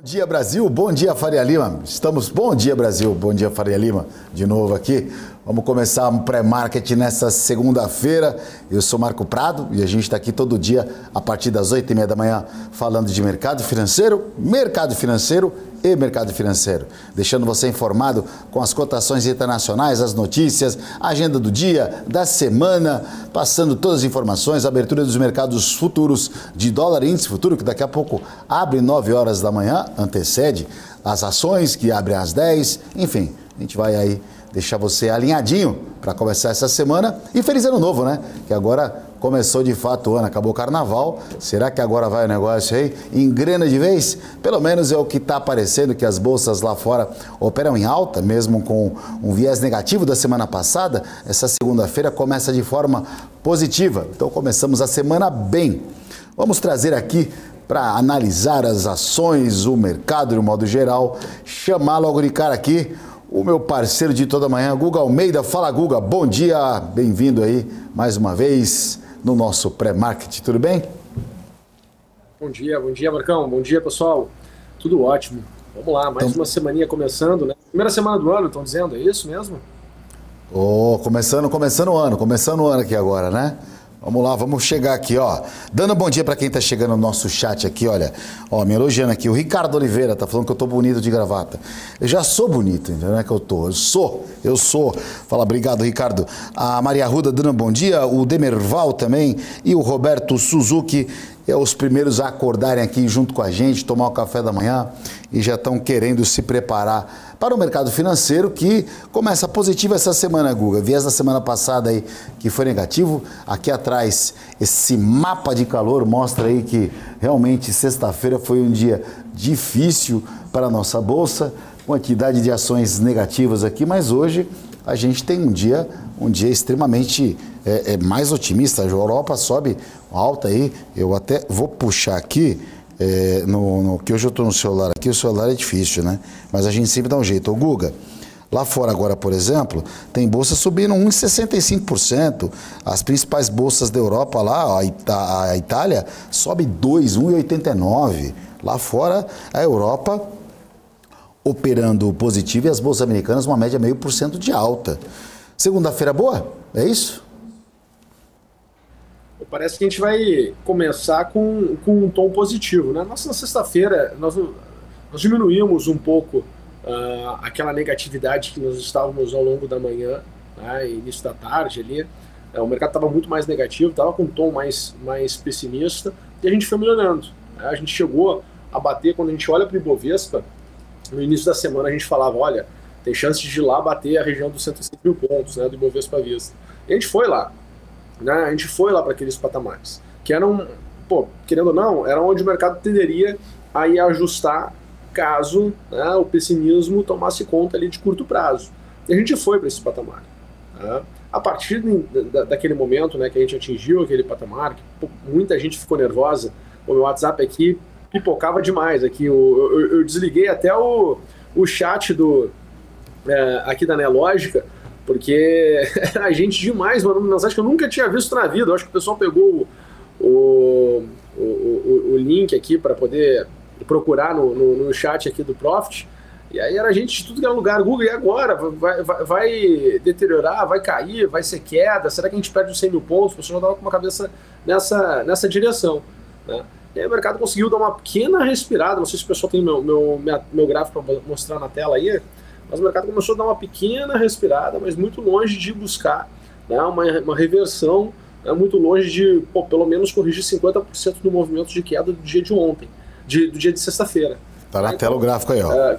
Bom dia, Brasil, bom dia, Faria Lima. Bom dia, Brasil, bom dia, Faria Lima, de novo aqui. Vamos começar um pré-market nessa segunda-feira. Eu sou Marco Prado e a gente está aqui todo dia a partir das 8h30 da manhã falando de mercado financeiro e mercado financeiro. Deixando você informado com as cotações internacionais, as notícias, a agenda do dia, da semana, passando todas as informações, a abertura dos mercados futuros de dólar índice futuro, que daqui a pouco abre 9 horas da manhã, antecede as ações que abrem às 10, enfim, a gente vai aí deixar você alinhadinho para começar essa semana. E feliz ano novo, né? Que agora começou de fato o ano, acabou o carnaval. Será que agora vai o negócio aí? Engrena de vez? Pelo menos é o que está aparecendo, que as bolsas lá fora operam em alta, mesmo com um viés negativo da semana passada. Essa segunda-feira começa de forma positiva. Então começamos a semana bem. Vamos trazer aqui para analisar as ações, o mercado de um modo geral, chamar logo de cara aqui o meu parceiro de toda manhã, Guga Almeida. Fala, Guga, bom dia, bem-vindo aí mais uma vez no nosso pré-market, tudo bem? Bom dia, Marcão, bom dia, pessoal, tudo ótimo. Vamos lá, mais uma semaninha começando, né? Primeira semana do ano, estão dizendo, é isso mesmo? Começando o ano aqui agora, né? Vamos lá, vamos chegar aqui, ó. Dando bom dia para quem tá chegando no nosso chat aqui, olha. Ó, me elogiando aqui. O Ricardo Oliveira tá falando que eu tô bonito de gravata. Eu já sou bonito, entendeu? Não é que eu tô. Eu sou. Fala, obrigado, Ricardo. A Maria Arruda dando bom dia. O Demerval também. E o Roberto Suzuki. Os primeiros a acordarem aqui junto com a gente, tomar o café da manhã e já estão querendo se preparar para o mercado financeiro, que começa positivo essa semana, Guga. Viés da semana passada aí que foi negativo. Aqui atrás, esse mapa de calor mostra aí que realmente sexta-feira foi um dia difícil para a nossa bolsa, quantidade de ações negativas aqui, mas hoje a gente tem um dia extremamente mais otimista. A Europa sobe alta aí. Eu até vou puxar aqui, que hoje eu estou no celular aqui, o celular é difícil, né? Mas a gente sempre dá um jeito. Ô, Guga, lá fora agora, por exemplo, tem bolsa subindo 1,65%. As principais bolsas da Europa lá, a Itália, sobe 1,89%. Lá fora, a Europa operando positivo e as bolsas americanas uma média 0,5% de alta. Segunda-feira boa? É isso? Parece que a gente vai começar com um tom positivo, né? Nossa, na sexta-feira nós diminuímos um pouco aquela negatividade que nós estávamos ao longo da manhã, né, início da tarde ali. O mercado estava muito mais negativo, estava com um tom mais pessimista, e a gente foi melhorando, né? A gente chegou a bater, quando a gente olha para o Ibovespa, no início da semana a gente falava, olha, tem chance de ir lá bater a região dos 105 mil pontos, né, do Ibovespa à vista. E a gente foi lá. Né? A gente foi lá para aqueles patamares, que eram, querendo ou não, era onde o mercado tenderia a ir ajustar caso, né, o pessimismo tomasse conta ali de curto prazo. E a gente foi para esse patamar. Né? A partir daquele momento, né, que a gente atingiu aquele patamar, que muita gente ficou nervosa, o meu WhatsApp aqui pipocava demais. Aqui, eu desliguei até o chat aqui da Neológica, porque era gente demais, mandando mensagem que eu nunca tinha visto na vida. Eu acho que o pessoal pegou o link aqui para poder procurar no chat aqui do Profit, e aí era gente de tudo que era lugar. Google, e agora? Vai deteriorar? Vai cair? Vai ser queda? Será que a gente perde os 100 mil pontos? O pessoal já estava com uma cabeça nessa direção, né? E aí o mercado conseguiu dar uma pequena respirada. Não sei se o pessoal tem meu gráfico para mostrar na tela aí, mas o mercado começou a dar uma pequena respirada, mas muito longe de buscar, né, uma reversão, né, muito longe de, pelo menos, corrigir 50% do movimento de queda do dia de ontem, do dia de sexta-feira. Tá na tela o gráfico aí, ó.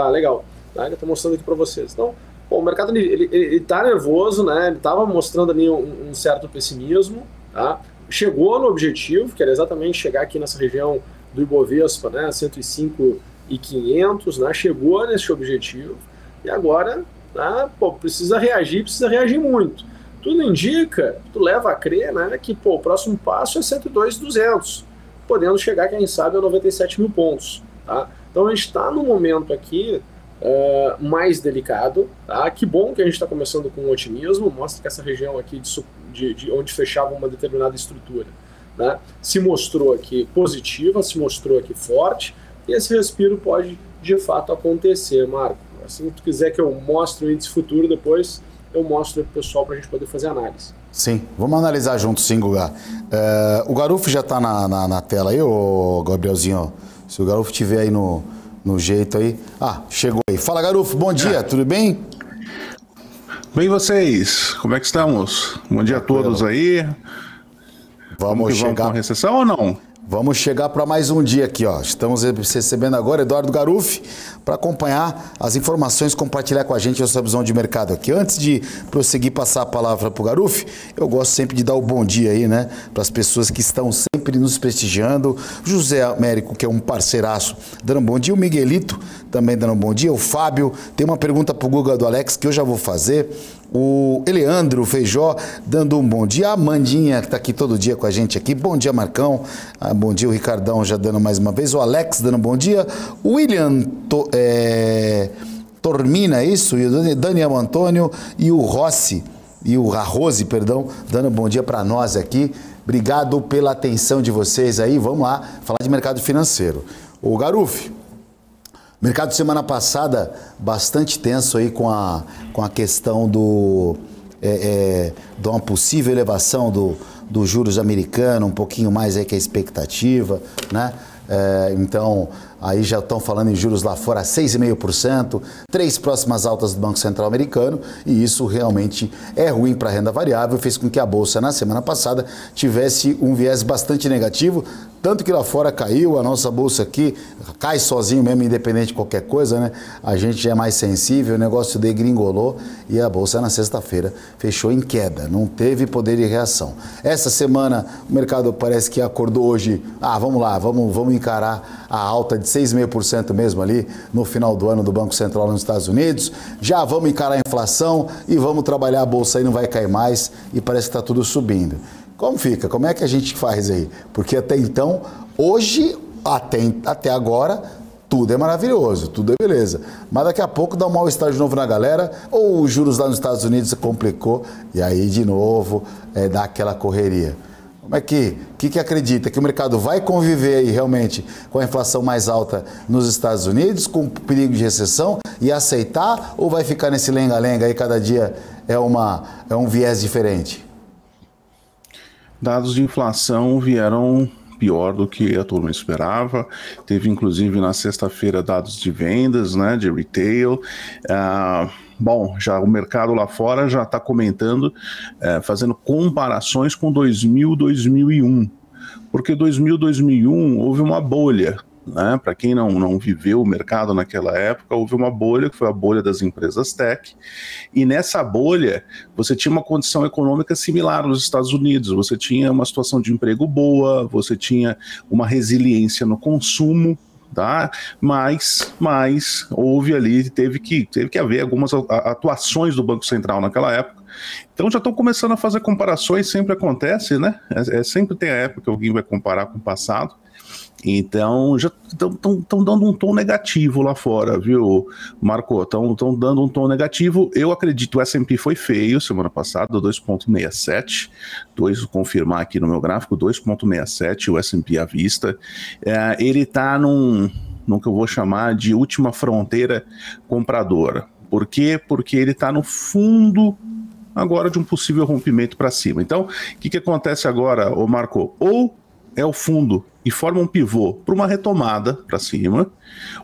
Legal. Tá, eu estou mostrando aqui para vocês. Então, o mercado ele tá nervoso, né, ele estava mostrando ali um certo pessimismo, tá? Chegou no objetivo, que era exatamente chegar aqui nessa região do Ibovespa, né, 105.500, né, chegou nesse objetivo, e agora, né, precisa reagir muito. Tudo indica, tu leva a crer, né, que o próximo passo é 102.200, podendo chegar, quem sabe, a 97 mil pontos. Tá? Então a gente está no momento aqui mais delicado. Tá? Que bom que a gente está começando com otimismo, mostra que essa região aqui de onde fechava uma determinada estrutura, né, se mostrou aqui positiva, se mostrou aqui forte. e esse respiro pode de fato acontecer, Marco. Assim que tu quiser que eu mostre o índice futuro depois, eu mostro para o pessoal para a gente poder fazer análise. Sim, vamos analisar junto sim, Guga. O Garufo já está na tela aí, ô Gabrielzinho? Se o Garufo estiver aí no jeito aí. Ah, chegou aí. Fala, Garufo, bom dia, tudo bem? Bem, vocês, como é que estamos? Bom dia a todos aí. Vamos chegar com a recessão ou não? Vamos chegar para mais um dia aqui, ó. Estamos recebendo agora Eduardo Garuffi para acompanhar as informações, compartilhar com a gente a sua visão de mercado aqui. Antes de prosseguir passar a palavra para o Garuffi, eu gosto sempre de dar o bom dia aí, né? Para as pessoas que estão sempre nos prestigiando. José Américo, que é um parceiraço, dando um bom dia. O Miguelito também dando um bom dia. O Fábio, tem uma pergunta para o Guga do Alex que eu já vou fazer. O Eleandro Feijó dando um bom dia. A Amandinha, que está aqui todo dia com a gente aqui. Bom dia, Marcão. Bom dia, o Ricardão já dando mais uma vez. O Alex dando um bom dia. O William Tormina, isso. E o Daniel Antônio e o Rossi, perdão, dando um bom dia para nós aqui. Obrigado pela atenção de vocês aí. Vamos lá falar de mercado financeiro. O Garuffi. Mercado semana passada bastante tenso aí com a questão de uma possível elevação do juros americano, um pouquinho mais aí que a expectativa, né? Então, aí já estão falando em juros lá fora 6,5%, 3 próximas altas do Banco Central americano, e isso realmente é ruim para a renda variável, fez com que a Bolsa na semana passada tivesse um viés bastante negativo, tanto que lá fora caiu, a nossa Bolsa aqui cai sozinho mesmo, independente de qualquer coisa, né? A gente já é mais sensível, o negócio degringolou e a Bolsa na sexta-feira fechou em queda, não teve poder de reação. Essa semana o mercado parece que acordou hoje, vamos lá, vamos encarar a alta de 6,5% mesmo ali no final do ano do Banco Central nos Estados Unidos, já vamos encarar a inflação e vamos trabalhar a Bolsa aí, não vai cair mais e parece que está tudo subindo. Como fica? Como é que a gente faz aí? Porque até então, hoje, até agora, tudo é maravilhoso, tudo é beleza. Mas daqui a pouco dá um mal-estar de novo na galera, ou os juros lá nos Estados Unidos se complicou, e aí de novo dá aquela correria. Como é que acredita? Que o mercado vai conviver aí realmente com a inflação mais alta nos Estados Unidos, com perigo de recessão, e aceitar, ou vai ficar nesse lenga-lenga aí, cada dia é um viés diferente? Dados de inflação vieram pior do que a turma esperava. Teve, inclusive, na sexta-feira, dados de vendas, né, de retail. Bom, já o mercado lá fora já está comentando, fazendo comparações com 2000, 2001. Porque 2000, 2001 houve uma bolha. Né? Para quem não viveu o mercado naquela época, houve uma bolha, que foi a bolha das empresas tech, e nessa bolha você tinha uma condição econômica similar nos Estados Unidos, você tinha uma situação de emprego boa, você tinha uma resiliência no consumo, tá? Mas houve ali, teve que haver algumas atuações do Banco Central naquela época. Então já estão começando a fazer comparações, sempre acontece, né? Sempre tem a época que alguém vai comparar com o passado. Então, já estão dando um tom negativo lá fora, viu, Marco? Estão dando um tom negativo. Eu acredito, o S&P foi feio semana passada, 2,67. Vou confirmar aqui no meu gráfico, 2,67 o S&P à vista. Ele está no que eu vou chamar de última fronteira compradora. Por quê? Porque ele está no fundo agora de um possível rompimento para cima. Então, o que acontece agora, ô Marco? Ou é o fundo e forma um pivô para uma retomada para cima,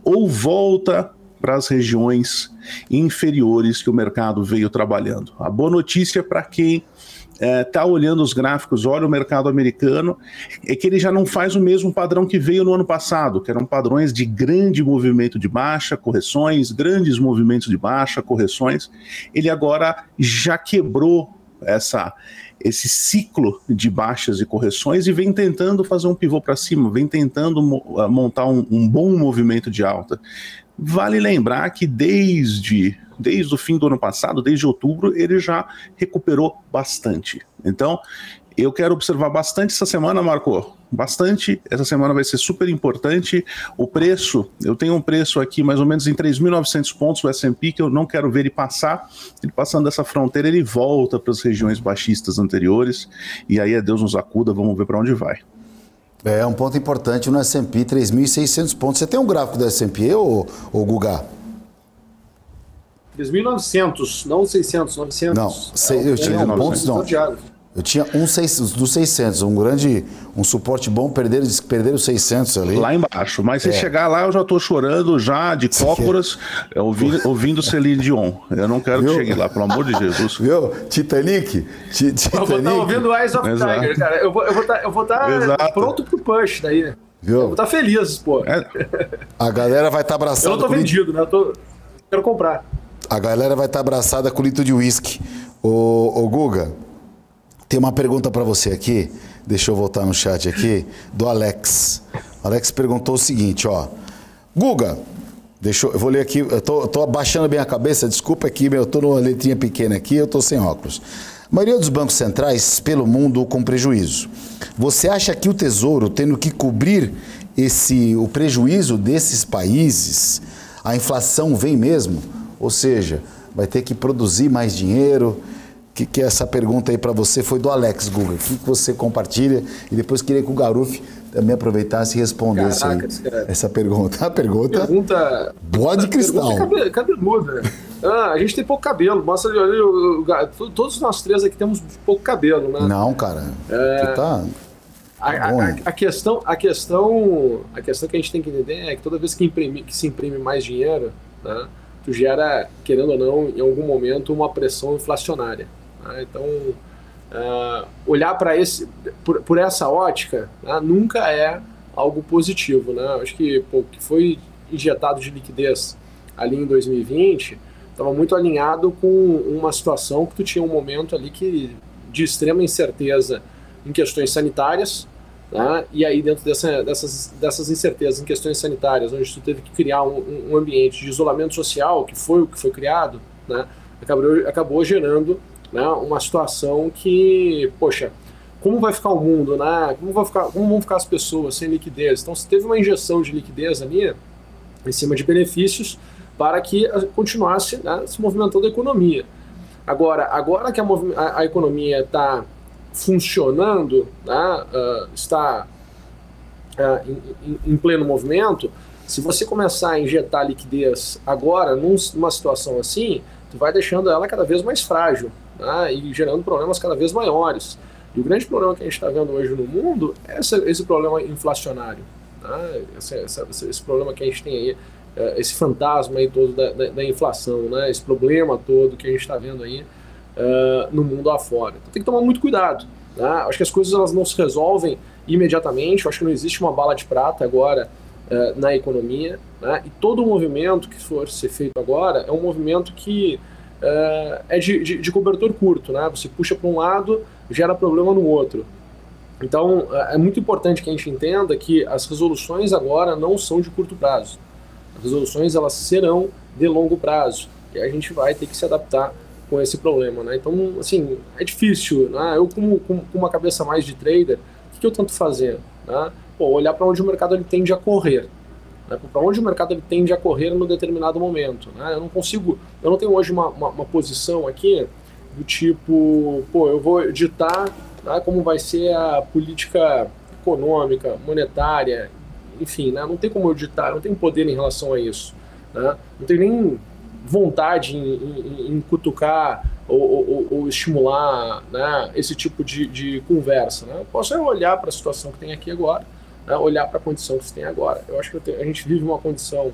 ou volta para as regiões inferiores que o mercado veio trabalhando. A boa notícia para quem está olhando os gráficos, olha o mercado americano, é que ele já não faz o mesmo padrão que veio no ano passado, que eram padrões de grande movimento de baixa, correções, grandes movimentos de baixa, correções. Ele agora já quebrou esse ciclo de baixas e correções e vem tentando fazer um pivô para cima, vem tentando montar um bom movimento de alta. Vale lembrar que desde o fim do ano passado, desde outubro, ele já recuperou bastante. Então, eu quero observar bastante essa semana, Marco. Bastante. Essa semana vai ser super importante. O preço, eu tenho um preço aqui mais ou menos em 3.900 pontos, o S&P, que eu não quero ver ele passar. Ele passando dessa fronteira, ele volta para as regiões baixistas anteriores. E aí, Deus nos acuda, vamos ver para onde vai. É um ponto importante no S&P, 3.600 pontos. Você tem um gráfico do S&P, ou Guga? 3.900, não 600, 900. Não, eu tinha pontos, não. Eu tinha dos 600, um suporte bom, perderam os 600 ali. Lá embaixo, mas se chegar lá eu já tô chorando já de cócoras, ouvindo Celine Dion. Eu não quero que chegue lá, pelo amor de Jesus. Viu? Titanic? Eu vou estar ouvindo Eyes of Tiger, cara. Eu vou estar pronto pro push daí. Viu? Eu vou estar feliz, pô. A galera vai estar abraçada. Eu não tô vendido, né? Quero comprar. A galera vai estar abraçada com litro de uísque. Ô Guga, tem uma pergunta para você aqui, deixa eu voltar no chat aqui, do Alex. O Alex perguntou o seguinte, ó. Guga, eu vou ler aqui, eu tô abaixando bem a cabeça, desculpa aqui, eu tô numa letrinha pequena aqui, eu tô sem óculos. A maioria dos bancos centrais pelo mundo com prejuízo. Você acha que o Tesouro, tendo que cobrir o prejuízo desses países, a inflação vem mesmo? Ou seja, vai ter que produzir mais dinheiro? Que essa pergunta aí para você foi do Alex, Guga. O que você compartilha? E depois queria que o Garuf também aproveitasse e respondesse essa pergunta. A pergunta boa de cristal. Cabeluda. A gente tem pouco cabelo. Mostra ali, todos nós três aqui temos pouco cabelo, né? Não, cara. A questão que a gente tem que entender é que toda vez que se imprime mais dinheiro, né, tu gera, querendo ou não, em algum momento, uma pressão inflacionária. Né? Então, olhar para por essa ótica, né, nunca é algo positivo. Né? Acho que o que foi injetado de liquidez ali em 2020 estava muito alinhado com uma situação que tu tinha um momento ali de extrema incerteza em questões sanitárias, né? E aí dentro dessas incertezas em questões sanitárias, onde tu teve que criar um ambiente de isolamento social, que foi o que foi criado, né? acabou gerando, né, uma situação que, poxa, como vai ficar o mundo, né? Como vão ficar as pessoas sem liquidez? Então, se teve uma injeção de liquidez ali, em cima de benefícios, para que continuasse, né, se movimentando a economia. Agora que a economia está funcionando, né, está em pleno movimento, se você começar a injetar liquidez agora, numa situação assim, tu vai deixando ela cada vez mais frágil, né, e gerando problemas cada vez maiores. E o grande problema que a gente está vendo hoje no mundo é esse problema inflacionário, né, esse problema que a gente tem aí, esse fantasma aí todo da inflação, né, esse problema todo que a gente está vendo aí no mundo afora. Então tem que tomar muito cuidado. Né? Acho que as coisas elas não se resolvem imediatamente, acho que não existe uma bala de prata agora na economia, né? E todo o movimento que for ser feito agora é um movimento que é de cobertor curto. Né? Você puxa para um lado, gera problema no outro. Então é muito importante que a gente entenda que as resoluções agora não são de curto prazo. As resoluções elas serão de longo prazo e a gente vai ter que se adaptar com esse problema, né? Então, assim, é difícil, né? Eu com uma cabeça mais de trader, o que eu tento fazer? Né? Olhar para onde o mercado ele tende a correr, né? Para onde o mercado ele tende a correr no determinado momento, né? Eu não tenho hoje uma posição aqui do tipo, eu vou ditar, né, como vai ser a política econômica, monetária, enfim, né? Não tem como eu ditar, não tenho poder em relação a isso, né? Não tenho nem vontade em cutucar ou estimular, né, esse tipo de conversa. Né? Eu posso olhar para a situação que tem aqui agora, né, olhar para a condição que se tem agora. Eu acho que a gente vive uma condição,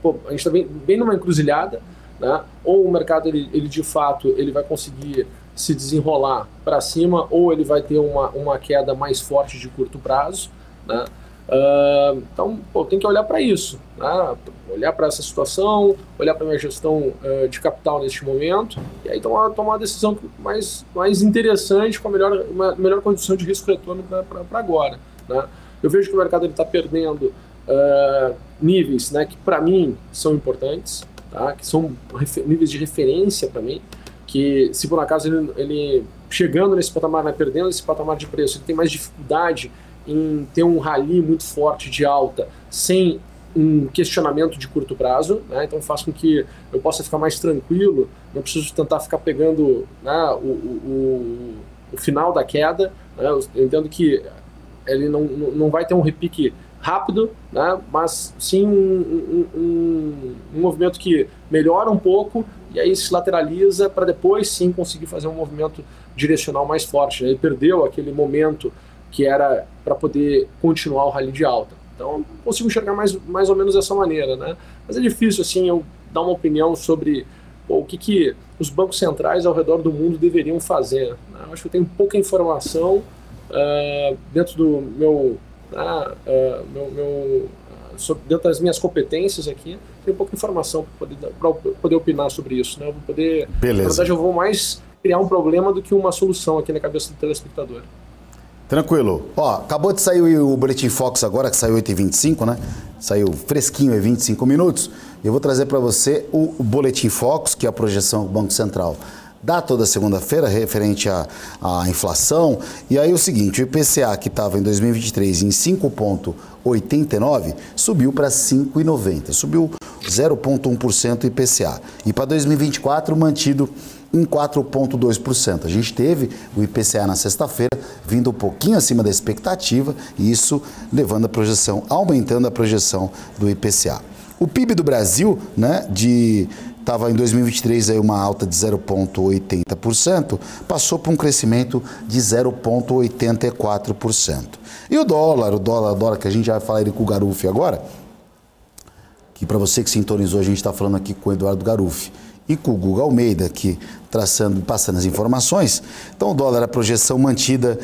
a gente está bem numa encruzilhada, né? Ou o mercado ele de fato ele vai conseguir se desenrolar para cima, ou ele vai ter uma queda mais forte de curto prazo, né? Então, tem que olhar para isso, né? Olhar para essa situação, olhar para a minha gestão de capital neste momento, e aí tomar uma decisão mais interessante, com uma melhor condição de risco-retorno para agora. Né? Eu vejo que o mercado está perdendo níveis, né, que para mim são importantes, tá? Que são níveis de referência para mim, que se por acaso ele chegando nesse patamar, né, perdendo esse patamar de preço, ele tem mais dificuldade em ter um rally muito forte de alta sem um questionamento de curto prazo, né? Então faz com que eu possa ficar mais tranquilo, não preciso tentar ficar pegando, né, o final da queda, né? Eu entendo que ele não vai ter um repique rápido, né? Mas sim um movimento que melhora um pouco e aí se lateraliza para depois sim conseguir fazer um movimento direcional mais forte. Ele perdeu aquele momento que era para poder continuar o rally de alta. Então consigo enxergar mais ou menos dessa maneira, né? Mas é difícil assim eu dar uma opinião sobre o que os bancos centrais ao redor do mundo deveriam fazer, né? Eu acho que eu tenho pouca informação dentro do meu dentro das minhas competências aqui, tenho pouca informação para poder opinar sobre isso, né? Eu vou poder, beleza. Na verdade, eu vou mais criar um problema do que uma solução aqui na cabeça do telespectador. Tranquilo. Ó, acabou de sair o Boletim Fox agora, que saiu 8h25, né? Saiu fresquinho, 25 minutos. Eu vou trazer para você o Boletim Fox, que é a projeção do Banco Central dá toda segunda-feira, referente à inflação. E aí o seguinte, o IPCA, que estava em 2023 em 5,89, subiu para 5,90. Subiu 0,1% o IPCA. E para 2024, mantido em 4,2%. A gente teve o IPCA na sexta-feira vindo um pouquinho acima da expectativa, e isso levando a projeção, aumentando a projeção do IPCA. O PIB do Brasil, né, estava em 2023 aí uma alta de 0,80%, passou para um crescimento de 0,84%. E o dólar que a gente já vai falar ele com o Garuffi agora, que para você que sintonizou, a gente está falando aqui com o Eduardo Garuffi e com o Guga Almeida, aqui passando as informações. Então o dólar, a projeção mantida,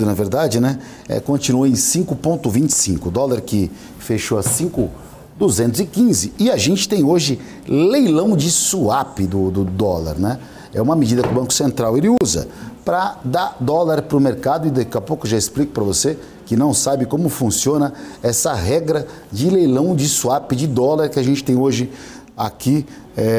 na verdade, né? Continua em 5,25. O dólar que fechou a 5,215. E a gente tem hoje leilão de swap do dólar, né? É uma medida que o Banco Central ele usa para dar dólar para o mercado, e daqui a pouco eu já explico para você que não sabe como funciona essa regra de leilão de swap de dólar que a gente tem hoje aqui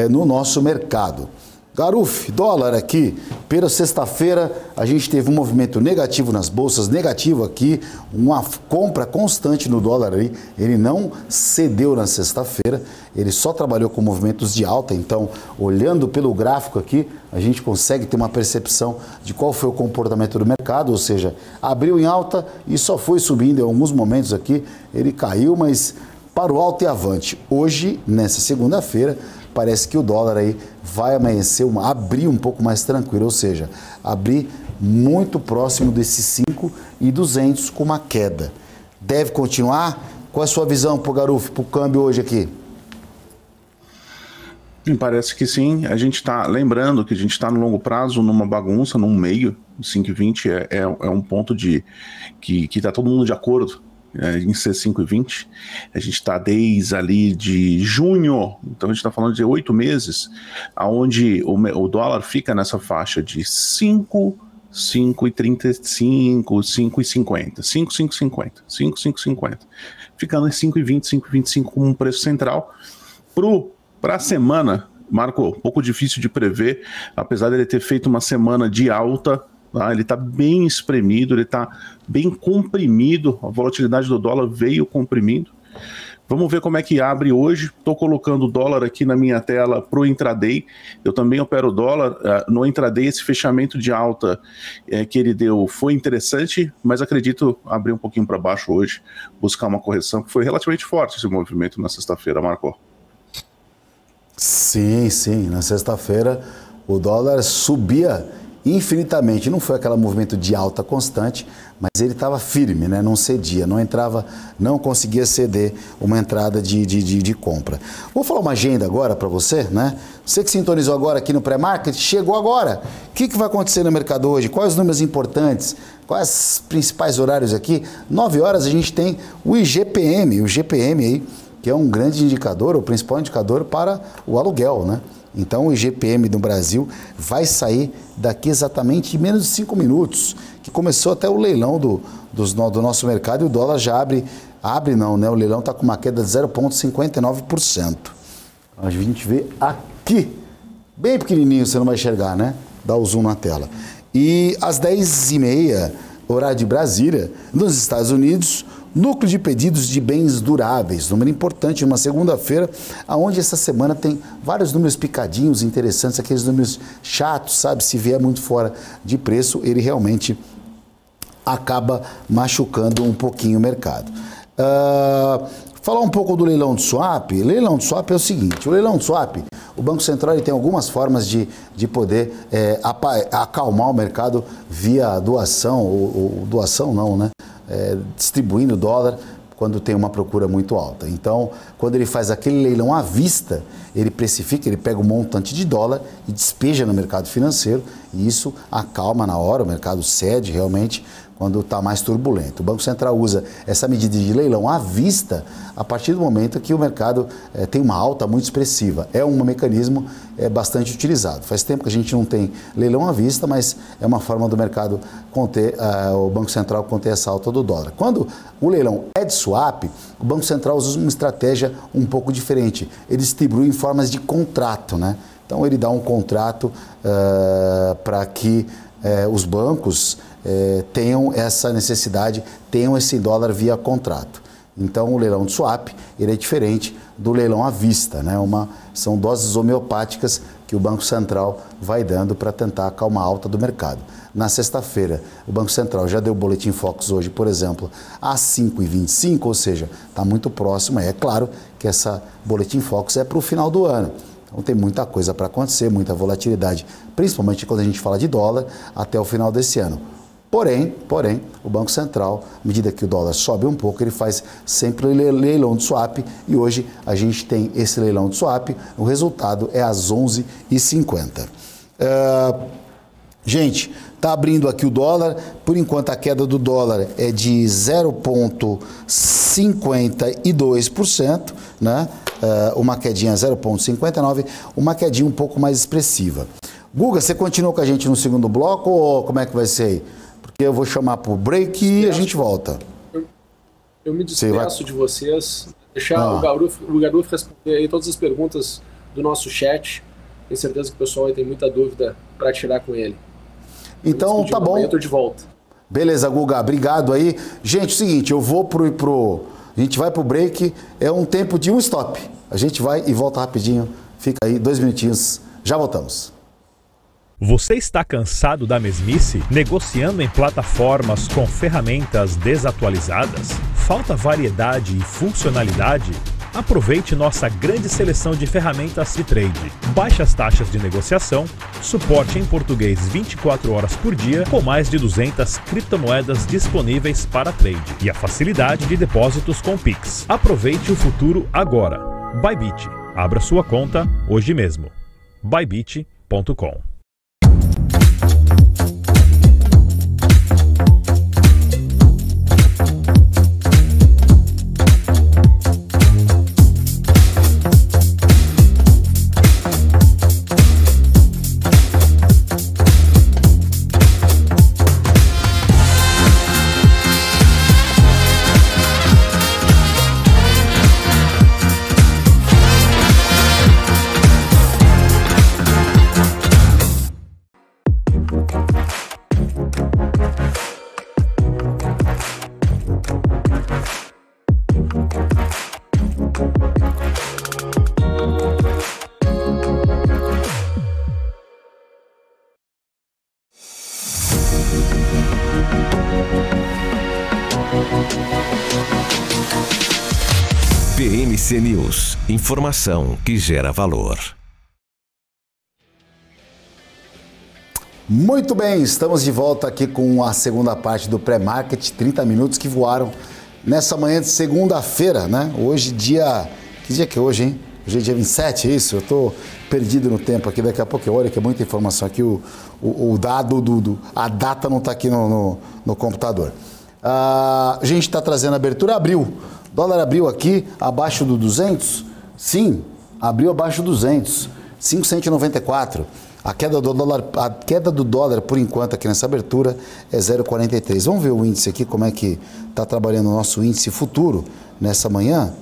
no nosso mercado. Garuffi, dólar aqui, pela sexta-feira a gente teve um movimento negativo nas bolsas, negativo aqui, uma compra constante no dólar aí, ele não cedeu na sexta-feira, ele só trabalhou com movimentos de alta. Então, olhando pelo gráfico aqui, a gente consegue ter uma percepção de qual foi o comportamento do mercado, ou seja, abriu em alta e só foi subindo em alguns momentos aqui, ele caiu, mas para o alto e avante. Hoje, nessa segunda-feira, parece que o dólar aí vai amanhecer, abrir um pouco mais tranquilo, ou seja, abrir muito próximo desses 5,200 com uma queda. Deve continuar? Qual é a sua visão, Garuffi, para o câmbio hoje aqui? Me parece que sim. A gente está lembrando que a gente está no longo prazo numa bagunça, num meio. 5,20 é um ponto que está todo mundo de acordo em ser 5,20. A gente está desde ali de junho, então a gente está falando de 8 meses, onde o dólar fica nessa faixa de 5,35, 5,50, 5,50, ficando em 5,20, 5,25 como um preço central. Para a semana, Marco, um pouco difícil de prever, apesar de ele ter feito uma semana de alta. Ele está bem espremido, ele está bem comprimido, a volatilidade do dólar veio comprimindo. Vamos ver como é que abre hoje. Estou colocando o dólar aqui na minha tela para o intraday. Eu também opero o dólar. No intraday, esse fechamento de alta que ele deu foi interessante, mas acredito abrir um pouquinho para baixo hoje, buscar uma correção, que foi relativamente forte esse movimento na sexta-feira, Marco. Sim, na sexta-feira o dólar subia infinitamente, não foi aquele movimento de alta constante, mas ele estava firme, né? Não cedia, não entrava, não conseguia ceder uma entrada de compra. Vou falar uma agenda agora para você, né? Você que sintonizou agora aqui no pré-market, chegou agora. O que vai acontecer no mercado hoje? Quais os números importantes? Quais os principais horários aqui? 9 horas a gente tem o IGPM, aí, que é um grande indicador, o principal indicador para o aluguel, né? Então o IGPM do Brasil vai sair daqui exatamente em menos de 5 minutos, que começou até o leilão do nosso mercado, e o dólar já abre não, né? O leilão está com uma queda de 0,59%. A gente vê aqui, bem pequenininho, você não vai enxergar, né? Dá o zoom na tela. E às 10h30, horário de Brasília, nos Estados Unidos, núcleo de pedidos de bens duráveis, número importante, uma segunda-feira, onde essa semana tem vários números picadinhos, interessantes, aqueles números chatos, sabe? Se vier muito fora de preço, ele realmente acaba machucando um pouquinho o mercado. Falar um pouco do leilão de swap. Leilão de swap é o seguinte, o leilão de swap, o Banco Central ele tem algumas formas de poder acalmar o mercado via doação, ou doação não, né? Distribuindo dólar quando tem uma procura muito alta. Então, quando ele faz aquele leilão à vista, ele precifica, ele pega um montante de dólar e despeja no mercado financeiro, e isso acalma na hora, o mercado cede realmente quando está mais turbulento. O Banco Central usa essa medida de leilão à vista a partir do momento que o mercado tem uma alta muito expressiva. É um mecanismo bastante utilizado. Faz tempo que a gente não tem leilão à vista, mas é uma forma do mercado conter, o Banco Central conter essa alta do dólar. Quando o leilão é de swap, o Banco Central usa uma estratégia um pouco diferente. Ele distribui em formas de contrato, né? Então ele dá um contrato para que os bancos tenham essa necessidade, tenham esse dólar via contrato. Então o leilão de swap ele é diferente do leilão à vista, né? São doses homeopáticas que o Banco Central vai dando para tentar acalmar a alta do mercado. Na sexta-feira, o Banco Central já deu o Boletim Focus hoje, por exemplo, às 5h25, ou seja, está muito próximo. É claro que essa Boletim Focus é para o final do ano. Então tem muita coisa para acontecer, muita volatilidade, principalmente quando a gente fala de dólar, até o final desse ano. Porém, o Banco Central, à medida que o dólar sobe um pouco, ele faz sempre leilão de swap, e hoje a gente tem esse leilão de swap, o resultado é às 11h50. Gente, está abrindo aqui o dólar, por enquanto a queda do dólar é de 0,52%, né? Uma quedinha 0,59%, uma quedinha um pouco mais expressiva. Guga, você continua com a gente no segundo bloco ou como é que vai ser aí? Porque eu vou chamar para o break e a gente volta. Eu me despeço de vocês, deixar o Garuf responder aí todas as perguntas do nosso chat. Tenho certeza que o pessoal aí tem muita dúvida para tirar com ele. Então tá bom. Eu tô de volta. Beleza, Guga, obrigado aí. Gente, é o seguinte, eu vou a gente vai pro break, é um tempo de um stop. A gente vai e volta rapidinho. Fica aí, 2 minutinhos, já voltamos. Você está cansado da mesmice? Negociando em plataformas com ferramentas desatualizadas? Falta variedade e funcionalidade? Aproveite nossa grande seleção de ferramentas de trade. Baixas taxas de negociação, suporte em português 24 horas por dia, com mais de 200 criptomoedas disponíveis para trade e a facilidade de depósitos com Pix. Aproveite o futuro agora. Bybit. Abra sua conta hoje mesmo. Bybit.com. PMC News, informação que gera valor. Muito bem, estamos de volta aqui com a segunda parte do pré-market, 30 minutos que voaram nessa manhã de segunda-feira, né? Hoje dia... Que dia que é hoje, hein? Hoje é dia 27, é isso? Eu tô perdido no tempo aqui, daqui a pouco eu olho que é muita informação aqui, o dado, a data não está aqui no computador. A gente está trazendo a abertura, abriu. Dólar abriu aqui abaixo do 200? Sim, abriu abaixo do 200, 5,194. A queda do dólar, por enquanto, aqui nessa abertura é 0,43. Vamos ver o índice aqui, como é que está trabalhando o nosso índice futuro nessa manhã?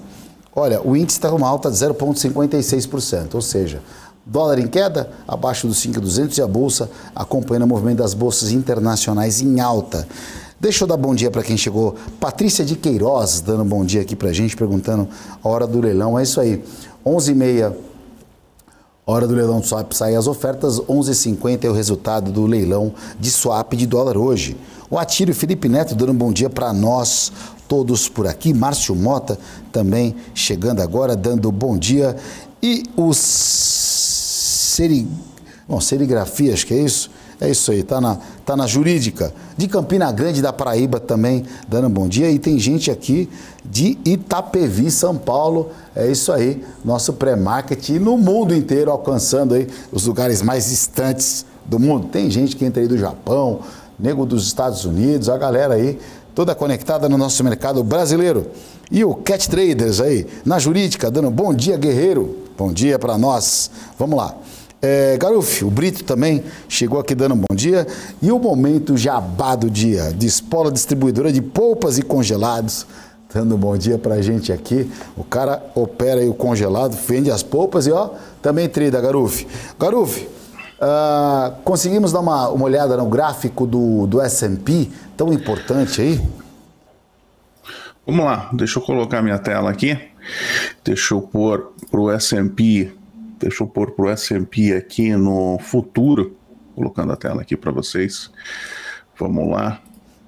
Olha, o índice está com uma alta de 0,56%, ou seja, dólar em queda, abaixo dos 5.200 e a bolsa acompanhando o movimento das bolsas internacionais em alta. Deixa eu dar bom dia para quem chegou. Patrícia de Queiroz dando bom dia aqui para a gente, perguntando a hora do leilão. É isso aí, 11h30, hora do leilão de swap, saem as ofertas, 11h50 é o resultado do leilão de swap de dólar hoje. O Atílio Felipe Neto dando um bom dia para nós todos por aqui. Márcio Mota também chegando agora, dando bom dia. E o Serigrafia, acho que é isso? É isso aí, tá na Jurídica. De Campina Grande, da Paraíba também, dando um bom dia. E tem gente aqui de Itapevi, São Paulo. É isso aí, nosso pré-market no mundo inteiro, alcançando aí os lugares mais distantes do mundo. Tem gente que entra aí do Japão, nego dos Estados Unidos, a galera aí toda conectada no nosso mercado brasileiro. E o Cat Traders aí, na Jurídica, dando bom dia, guerreiro. Bom dia para nós. Vamos lá. Garuf, o Brito também chegou aqui dando um bom dia. E o momento jabá do dia, Despola Distribuidora de Polpas e Congelados, dando um bom dia pra gente aqui. O cara opera aí o congelado, vende as polpas e ó, também trade, Garuf. Garuf, conseguimos dar uma olhada no gráfico do S&P, tão importante aí? Vamos lá, deixa eu colocar minha tela aqui. Deixa eu pôr pro S&P. Deixa eu pôr para o S&P aqui no futuro, colocando a tela aqui para vocês. Vamos lá,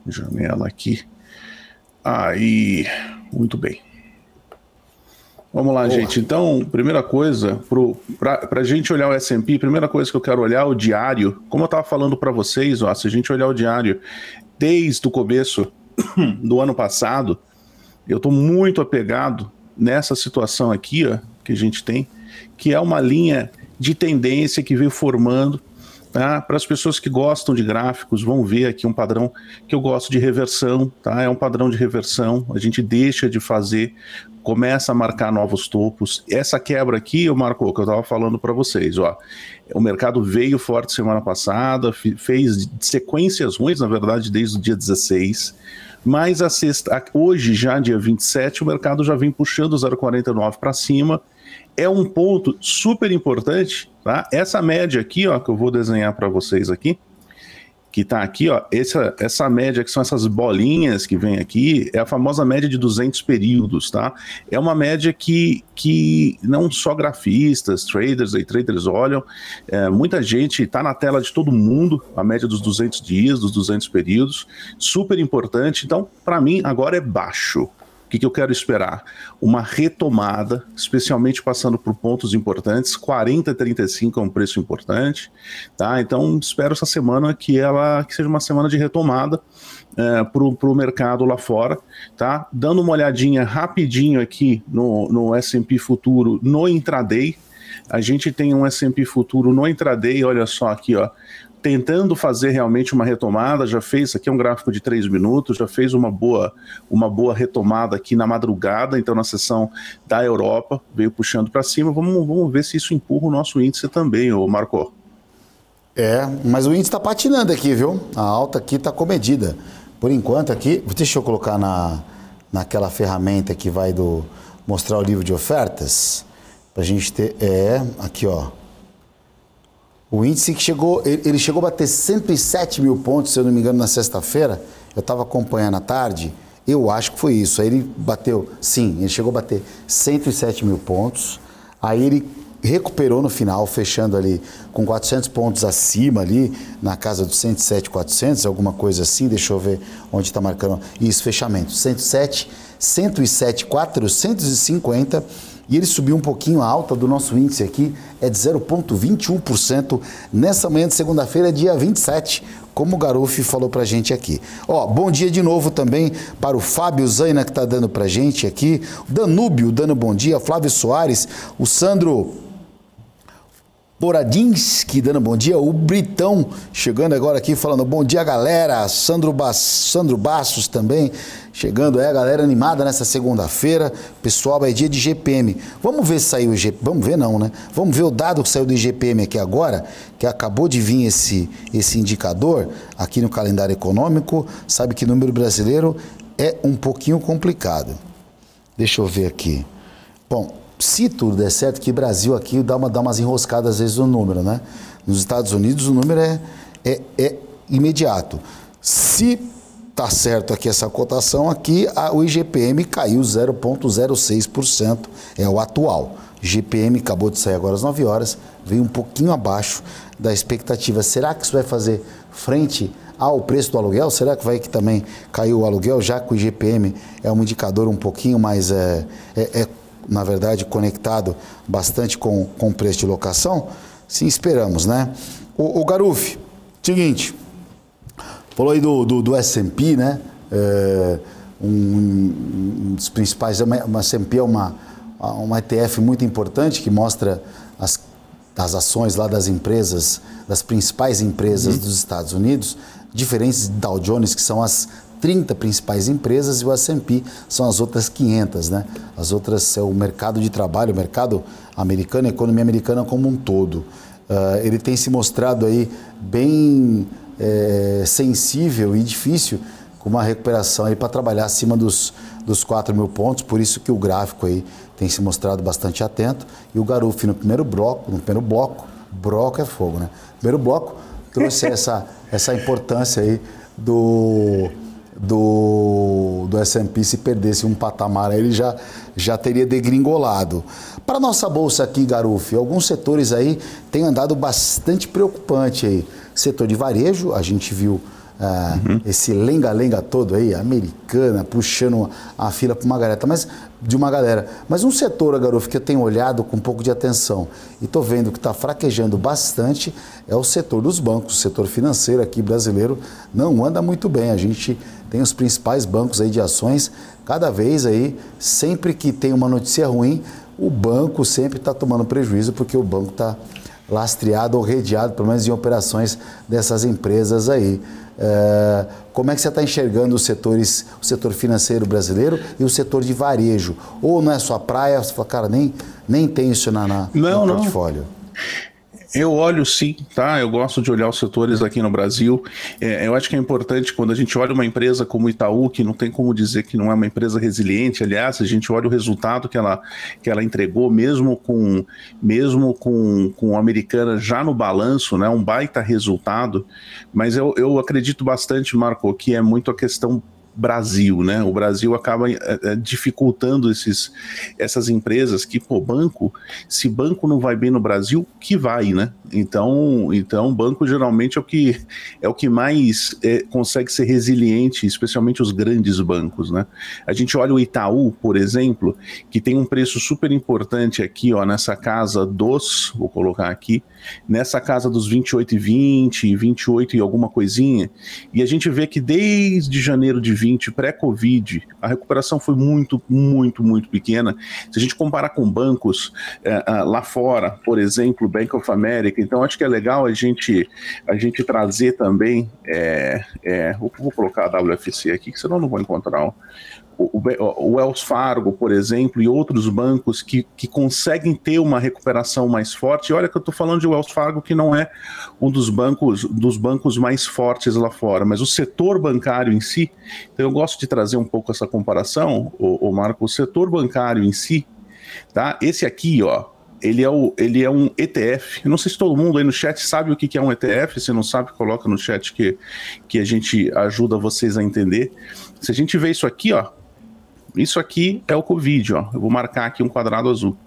janela aqui. Aí, muito bem. Vamos lá, gente. Então, primeira coisa, para a gente olhar o S&P, primeira coisa que eu quero olhar é o diário. Como eu estava falando para vocês, ó, se a gente olhar o diário desde o começo do ano passado, eu estou muito apegado nessa situação aqui, ó, que a gente tem, que é uma linha de tendência que veio formando, tá? Para as pessoas que gostam de gráficos, vão ver aqui um padrão que eu gosto de reversão, tá? É um padrão de reversão, a gente deixa de fazer, começa a marcar novos topos. Essa quebra aqui, eu marcou, que eu estava falando para vocês, ó. O mercado veio forte semana passada, fez sequências ruins, na verdade, desde o dia 16, mas hoje, já dia 27, o mercado já vem puxando 0,49 para cima. É um ponto super importante, tá? Essa média aqui, ó, que eu vou desenhar para vocês aqui, que tá aqui, ó, essa média, que são essas bolinhas que vem aqui, é a famosa média de 200 períodos, tá? É uma média que não só grafistas, traders olham, muita gente, tá na tela de todo mundo, a média dos 200 dias, dos 200 períodos, super importante. Então, para mim, agora é baixo. O que eu quero esperar? Uma retomada, especialmente passando por pontos importantes. 40,35 é um preço importante, tá? Então espero essa semana que seja uma semana de retomada para o mercado lá fora, tá? Dando uma olhadinha rapidinho aqui no S&P futuro no intraday. A gente tem um S&P futuro no intraday, olha só aqui, ó, tentando fazer realmente uma retomada, já fez, aqui é um gráfico de 3 minutos, já fez uma boa retomada aqui na madrugada, então na sessão da Europa, veio puxando para cima. Vamos ver se isso empurra o nosso índice também, ô Marco. Mas o índice está patinando aqui, viu? A alta aqui está comedida. Por enquanto aqui, deixa eu colocar naquela ferramenta que vai mostrar o livro de ofertas, para a gente ter, aqui ó, o índice que ele chegou a bater 107 mil pontos, se eu não me engano, na sexta-feira. Eu estava acompanhando à tarde, eu acho que foi isso. Aí ele bateu, sim, ele chegou a bater 107 mil pontos. Aí ele recuperou no final, fechando ali com 400 pontos acima ali, na casa dos 107,400, alguma coisa assim. Deixa eu ver onde está marcando isso, fechamento. 107,450. E ele subiu um pouquinho, a alta do nosso índice aqui é de 0,21% nessa manhã de segunda-feira, dia 27, como o Garuf falou pra gente aqui. Ó, bom dia de novo também para o Fábio Zaina, que tá dando pra gente aqui, o Danúbio dando bom dia, Flávio Soares, o Sandro Boradinski dando bom dia, o Britão chegando agora aqui falando bom dia, galera. Sandro Bastos também chegando, a galera animada nessa segunda-feira. Pessoal, é dia de GPM. Vamos ver se saiu o GPM, vamos ver não, né? Vamos ver o dado que saiu do IGPM aqui agora, que acabou de vir esse indicador aqui no calendário econômico. Sabe que número brasileiro é um pouquinho complicado. Deixa eu ver aqui. Bom, se tudo der certo, que Brasil aqui dá umas enroscadas às vezes no número, né? Nos Estados Unidos o número é imediato. Se tá certo aqui essa cotação aqui, o IGPM caiu 0,06%, é o atual. IGPM acabou de sair agora às 9 horas, veio um pouquinho abaixo da expectativa. Será que isso vai fazer frente ao preço do aluguel? Será que vai que também caiu o aluguel, já que o IGPM é um indicador um pouquinho mais, na verdade, conectado bastante com o preço de locação? Sim, esperamos, né? O Garuf, seguinte, falou aí do S&P, né? Um dos principais, uma S&P é uma ETF muito importante que mostra as ações lá das empresas, das principais empresas dos Estados Unidos, diferentes de Dow Jones, que são as 30 principais empresas, e o S&P são as outras 500, né? As outras é o mercado de trabalho, o mercado americano, a economia americana como um todo. Ele tem se mostrado aí bem sensível e difícil, com uma recuperação aí para trabalhar acima dos 4.000 pontos, por isso que o gráfico aí tem se mostrado bastante atento. E o Garuf no primeiro bloco é fogo, né? Primeiro bloco trouxe essa importância aí do S&P. Se perdesse um patamar aí, ele já teria degringolado. Para a nossa bolsa aqui, Garuf, alguns setores aí têm andado bastante preocupante aí. Setor de varejo, a gente viu esse lenga-lenga todo aí, Americana, puxando a fila para uma galera. Mas um setor, Garuf, que eu tenho olhado com um pouco de atenção e estou vendo que está fraquejando bastante, é o setor dos bancos. O setor financeiro aqui brasileiro não anda muito bem. A gente tem os principais bancos aí de ações, cada vez aí, sempre que tem uma notícia ruim, o banco sempre está tomando prejuízo, porque o banco está lastreado ou redeado, pelo menos em operações dessas empresas aí. Como é que você está enxergando os setores, o setor financeiro brasileiro e o setor de varejo? Ou não é sua praia, você fala, cara, nem tem isso no portfólio? Eu olho sim, tá? Eu gosto de olhar os setores aqui no Brasil. Eu acho que é importante quando a gente olha uma empresa como Itaú, que não tem como dizer que não é uma empresa resiliente. Aliás, a gente olha o resultado que ela entregou, mesmo com a Americana já no balanço, né? Um baita resultado. Mas eu acredito bastante, Marco, que é muito a questão Brasil, né? O Brasil acaba dificultando essas empresas que, se banco não vai bem no Brasil, que vai, né? Então banco geralmente é o que mais consegue ser resiliente, especialmente os grandes bancos, né? A gente olha o Itaú, por exemplo, que tem um preço super importante aqui, ó, nessa casa vou colocar aqui, nessa casa dos 28,20, 28 e alguma coisinha, e a gente vê que desde janeiro de 20, pré-Covid, a recuperação foi muito, muito, muito pequena. Se a gente comparar com bancos lá fora, por exemplo, Bank of America, então acho que é legal a gente trazer também, vou colocar a WFC aqui, que senão eu não vou encontrar o Wells Fargo, por exemplo, e outros bancos que conseguem ter uma recuperação mais forte. E olha que eu estou falando de Wells Fargo, que não é um dos bancos mais fortes lá fora, mas o setor bancário em si. Então eu gosto de trazer um pouco essa comparação, Marco, o setor bancário em si, tá? Esse aqui, ó, ele é um ETF. Eu não sei se todo mundo aí no chat sabe o que é um ETF. Se não sabe, coloca no chat que a gente ajuda vocês a entender. Se a gente vê isso aqui, ó, isso aqui é o Covid, ó. Eu vou marcar aqui um quadrado azul.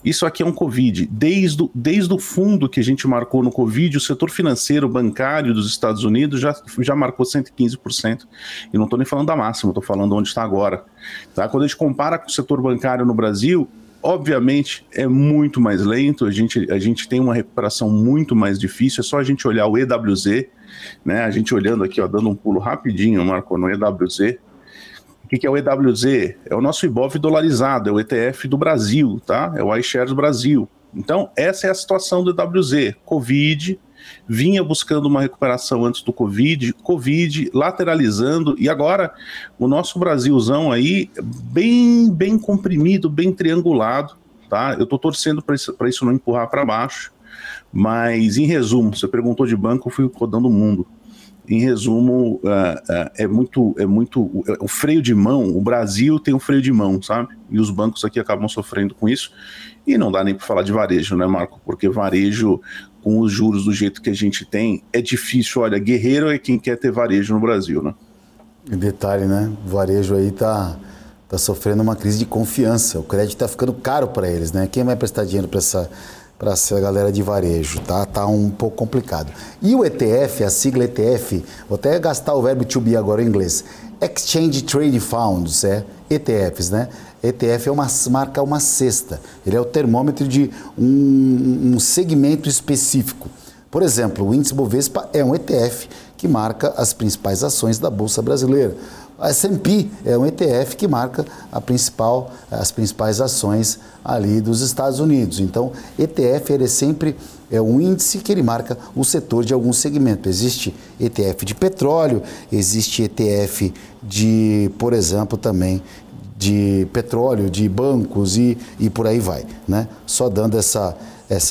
Isso aqui é um Covid. Desde o fundo que a gente marcou no Covid, o setor financeiro bancário dos Estados Unidos já marcou 115%. E não estou nem falando da máxima, estou falando onde está agora. Tá? Quando a gente compara com o setor bancário no Brasil, obviamente é muito mais lento, a gente tem uma recuperação muito mais difícil. É só a gente olhar o EWZ, né? A gente olhando aqui, ó, dando um pulo rapidinho, Marco, no EWZ. O que é o EWZ? É o nosso Ibov dolarizado, é o ETF do Brasil, tá? É o iShares Brasil. Então, essa é a situação do EWZ. Covid, vinha buscando uma recuperação antes do Covid, lateralizando, e agora o nosso Brasilzão aí, bem comprimido, bem triangulado, tá? Eu tô torcendo para isso não empurrar para baixo, mas em resumo, você perguntou de banco, eu fui rodando o mundo. Em resumo, o freio de mão, o Brasil tem um freio de mão, sabe? E os bancos aqui acabam sofrendo com isso. E não dá nem para falar de varejo, né, Marco? Porque varejo, com os juros do jeito que a gente tem, é difícil. Olha, guerreiro é quem quer ter varejo no Brasil, né? E detalhe, né? O varejo aí tá sofrendo uma crise de confiança. O crédito tá ficando caro para eles, né? Quem vai prestar dinheiro para para ser a galera de varejo, tá? Tá um pouco complicado. E o ETF, a sigla ETF, vou até gastar o verbo to be agora em inglês, Exchange Trade Funds, ETFs, né? ETF marca uma cesta, ele é o termômetro de um segmento específico. Por exemplo, o índice Bovespa é um ETF que marca as principais ações da Bolsa Brasileira. A S&P é um ETF que marca as principais ações ali dos Estados Unidos. Então, ETF ele sempre é um índice que ele marca o setor de algum segmento. Existe ETF de petróleo, existe ETF de, por exemplo, também de petróleo, de bancos e por aí vai, né? Só dando essa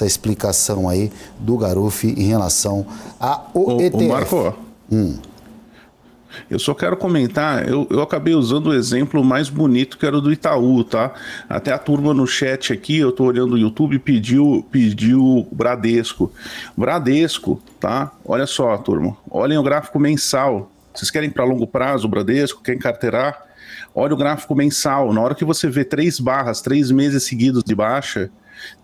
explicação aí do Garuf em relação ao ETF. Marco, eu só quero comentar, eu acabei usando o exemplo mais bonito que era o do Itaú, tá? Até a turma no chat aqui, eu tô olhando o YouTube, pediu Bradesco. Bradesco, tá? Olha só, turma, olhem o gráfico mensal. Vocês querem para longo prazo o Bradesco, querem carteirar? Olha o gráfico mensal, na hora que você vê 3 barras, 3 meses seguidos de baixa,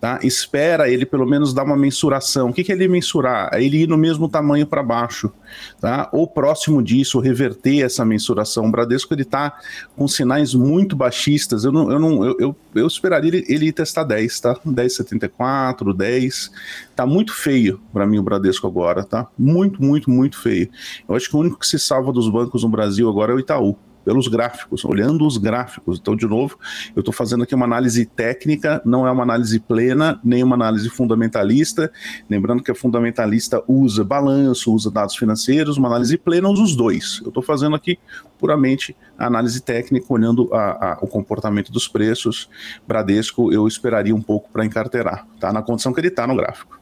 tá? Espera ele pelo menos dar uma mensuração. O que é ele mensurar? É ele ir no mesmo tamanho para baixo, tá? Ou próximo disso, reverter essa mensuração. O Bradesco ele está com sinais muito baixistas. Eu esperaria ele testar 10, tá? 10,74, 10. Tá muito feio para mim o Bradesco agora, tá? Muito, muito, muito feio. Eu acho que o único que se salva dos bancos no Brasil agora é o Itaú. Pelos gráficos, olhando os gráficos. Então, de novo, eu estou fazendo aqui uma análise técnica, não é uma análise plena, nem uma análise fundamentalista. Lembrando que a fundamentalista usa balanço, usa dados financeiros, uma análise plena usa os dois. Eu estou fazendo aqui puramente a análise técnica, olhando o comportamento dos preços. Bradesco, eu esperaria um pouco para encarteirar, tá? Na condição que ele está no gráfico.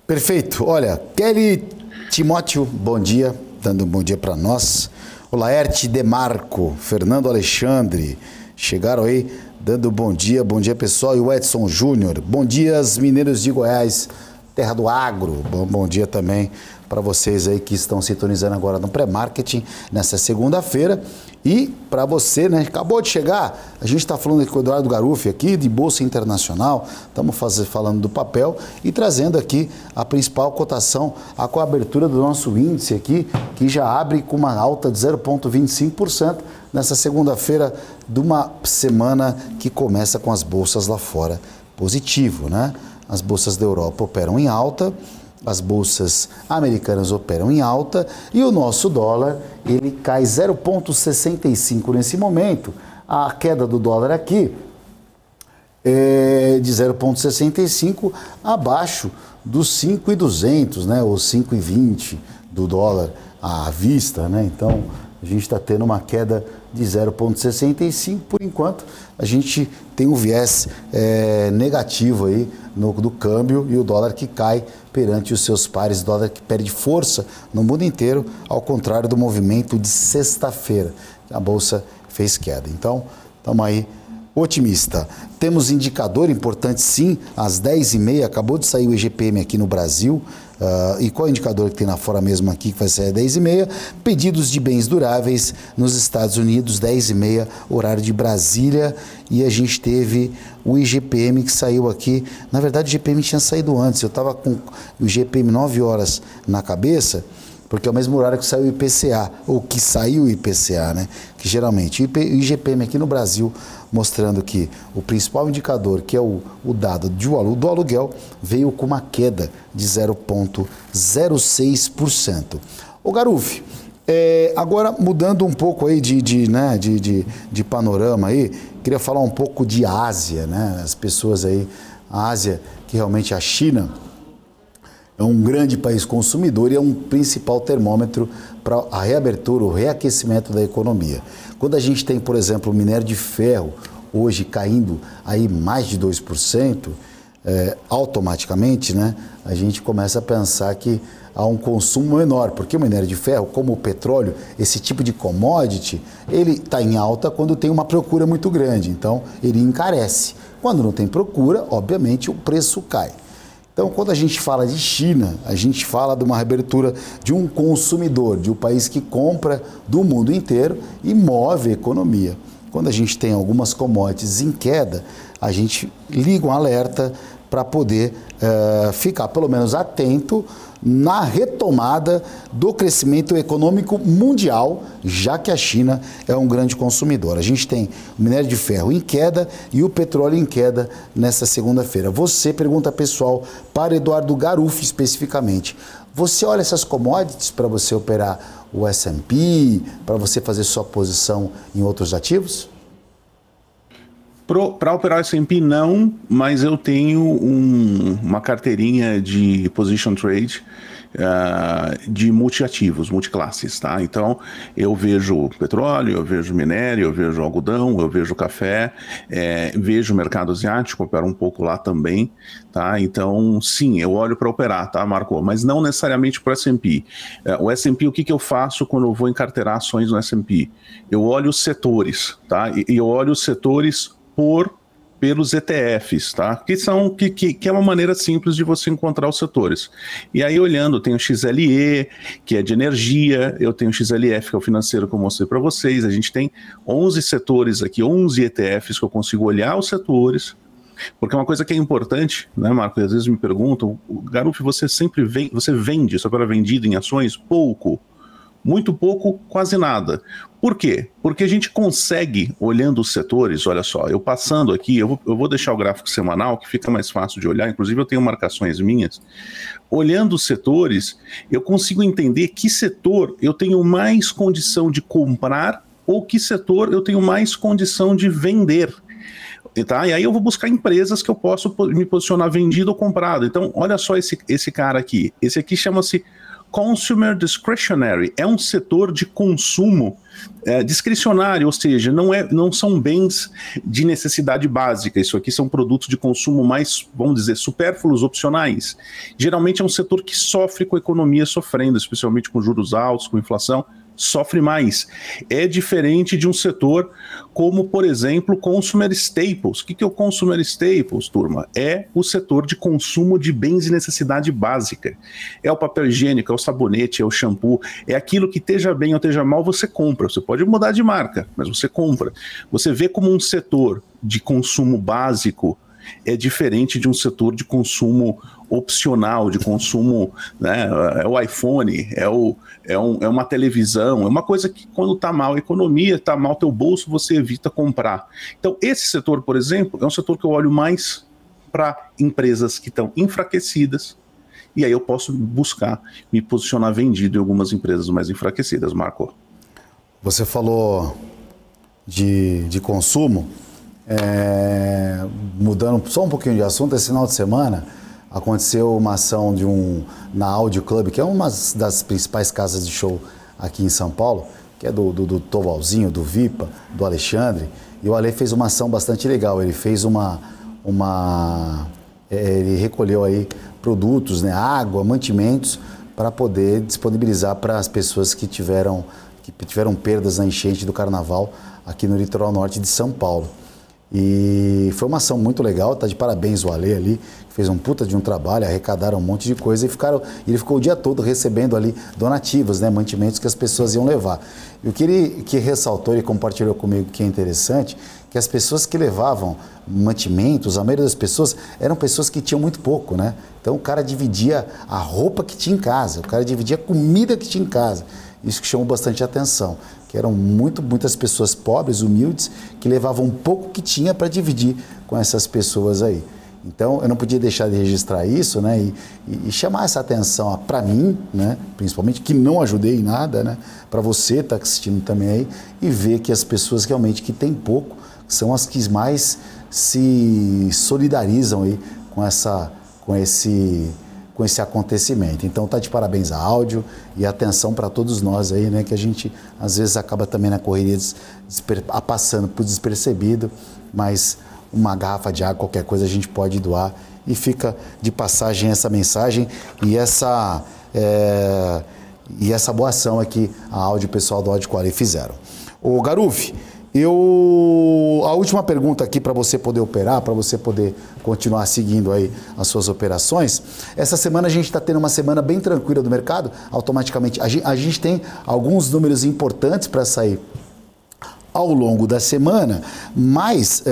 Perfeito. Olha, Kelly Timóteo, bom dia, dando um bom dia para nós. O Laerte Demarco, Fernando Alexandre, chegaram aí dando bom dia pessoal, e o Edson Júnior, bom dia mineiros de Goiás, terra do agro, bom dia também para vocês aí que estão sintonizando agora no pré-marketing nessa segunda-feira. E para você, né, acabou de chegar, a gente está falando aqui com o Eduardo Garuf aqui de Bolsa Internacional, estamos falando do papel e trazendo aqui a principal cotação, com a abertura do nosso índice aqui, que já abre com uma alta de 0,25% nessa segunda-feira de uma semana que começa com as bolsas lá fora positivo, né? As bolsas da Europa operam em alta, as bolsas americanas operam em alta e o nosso dólar, ele cai 0,65 nesse momento. A queda do dólar aqui é de 0,65 abaixo dos 5,200, né, ou 5,20 do dólar à vista, né? Então, a gente está tendo uma queda de 0,65, por enquanto a gente tem um viés negativo aí do câmbio e o dólar que cai perante os seus pares, dólar que perde força no mundo inteiro, ao contrário do movimento de sexta-feira, a Bolsa fez queda. Então, estamos aí otimista. Temos indicador importante sim, às 10h30, acabou de sair o IGPM aqui no Brasil. E qual é o indicador que tem lá fora mesmo aqui, que vai sair às 10h30? Pedidos de bens duráveis nos Estados Unidos, 10h30, horário de Brasília. E a gente teve o IGPM que saiu aqui. Na verdade, o IGPM tinha saído antes. Eu estava com o IGPM 9 horas na cabeça, porque é o mesmo horário que saiu o IPCA, ou que saiu o IPCA, né? Que geralmente, o IGPM aqui no Brasil, mostrando que o principal indicador, que é o dado do aluguel, veio com uma queda de 0,06%. Ô Garuf, agora mudando um pouco aí de panorama aí, queria falar um pouco de Ásia, né? As pessoas aí, a Ásia, que realmente a China é um grande país consumidor e é um principal termômetro para a reabertura, o reaquecimento da economia. Quando a gente tem, por exemplo, o minério de ferro hoje caindo aí mais de 2%, automaticamente, né, a gente começa a pensar que há um consumo menor, porque o minério de ferro, como o petróleo, esse tipo de commodity, ele está em alta quando tem uma procura muito grande, então ele encarece. Quando não tem procura, obviamente o preço cai. Então, quando a gente fala de China, a gente fala de uma reabertura de um consumidor, de um país que compra do mundo inteiro e move a economia. Quando a gente tem algumas commodities em queda, a gente liga um alerta para poder ficar pelo menos atento na retomada do crescimento econômico mundial, já que a China é um grande consumidor. A gente tem o minério de ferro em queda e o petróleo em queda nesta segunda-feira. Você, pergunta pessoal para Eduardo Garuffi especificamente, você olha essas commodities para você operar o S&P, para você fazer sua posição em outros ativos? Para operar o S&P não, mas eu tenho uma carteirinha de position trade de multiativos, multiclasses, tá? Então eu vejo petróleo, eu vejo minério, eu vejo algodão, eu vejo café, vejo o mercado asiático, opero um pouco lá também, tá? Então sim, eu olho para operar, tá, Marco? Mas não necessariamente para o S&P. O S&P, o que eu faço quando eu vou encarteirar ações no S&P? Eu olho os setores, tá? E eu olho os setores pelos ETFs, tá? Que é uma maneira simples de você encontrar os setores. E aí, olhando, tem o XLE, que é de energia, eu tenho o XLF, que é o financeiro que eu mostrei para vocês, a gente tem 11 setores aqui, 11 ETFs que eu consigo olhar os setores, porque uma coisa que é importante, né, Marco, e às vezes me perguntam, Garuffi, você vende, só para vendido em ações? Pouco. Muito pouco, quase nada. Por quê? Porque a gente consegue, olhando os setores, olha só, eu passando aqui, eu vou deixar o gráfico semanal, que fica mais fácil de olhar, inclusive eu tenho marcações minhas. Olhando os setores, eu consigo entender que setor eu tenho mais condição de comprar ou que setor eu tenho mais condição de vender. Tá? E aí eu vou buscar empresas que eu posso me posicionar vendido ou comprado. Então, olha só esse cara aqui. Esse aqui chama-se Consumer Discretionary, é um setor de consumo discricionário, ou seja, não são bens de necessidade básica, isso aqui são produtos de consumo mais, vamos dizer, supérfluos, opcionais. Geralmente é um setor que sofre com a economia sofrendo, especialmente com juros altos, com inflação, sofre mais. É diferente de um setor como, por exemplo, Consumer Staples. O que é o Consumer Staples, turma? É o setor de consumo de bens de necessidade básica. É o papel higiênico, é o sabonete, é o shampoo, é aquilo que esteja bem ou esteja mal, você compra. Você pode mudar de marca, mas você compra. Você vê como um setor de consumo básico é diferente de um setor de consumo opcional, de consumo, né, é o iPhone, é uma televisão, é uma coisa que quando está mal a economia, está mal teu bolso, você evita comprar. Então esse setor, por exemplo, é um setor que eu olho mais para empresas que estão enfraquecidas, e aí eu posso buscar me posicionar vendido em algumas empresas mais enfraquecidas, Marco. Você falou de consumo, mudando só um pouquinho de assunto, esse final de semana aconteceu uma ação na Audio Club, que é uma das principais casas de show aqui em São Paulo, que é do Tovalzinho, do Vipa, do Alexandre, e o Ale fez uma ação bastante legal. Ele fez ele recolheu aí produtos, né, água, mantimentos, para poder disponibilizar para as pessoas que tiveram perdas na enchente do Carnaval aqui no litoral norte de São Paulo. E foi uma ação muito legal, tá de parabéns o Ale ali, fez um puta de um trabalho, arrecadaram um monte de coisa e ele ficou o dia todo recebendo ali donativos, né, mantimentos que as pessoas iam levar. E o que ele ressaltou e compartilhou comigo que é interessante, que as pessoas que levavam mantimentos, a maioria das pessoas eram pessoas que tinham muito pouco, né? Então o cara dividia a roupa que tinha em casa, o cara dividia a comida que tinha em casa. Isso que chamou bastante atenção, que eram muitas pessoas pobres, humildes, que levavam um pouco que tinha para dividir com essas pessoas aí. Então, eu não podia deixar de registrar isso, né, e chamar essa atenção para mim, né, principalmente, que não ajudei em nada, né, para você estar assistindo também aí, e ver que as pessoas realmente que têm pouco são as que mais se solidarizam aí com esse acontecimento. Então tá de parabéns a Áudio e atenção para todos nós aí, né, que a gente às vezes acaba também na correria passando por despercebido, mas uma garrafa de água, qualquer coisa a gente pode doar, e fica de passagem essa mensagem e essa boa ação aqui a Áudio, o pessoal do Audio Quali fizeram. Ô Garuffi, a última pergunta aqui para você poder operar, para você poder continuar seguindo aí as suas operações. Essa semana a gente está tendo uma semana bem tranquila do mercado, automaticamente. A gente tem alguns números importantes para sair ao longo da semana, mas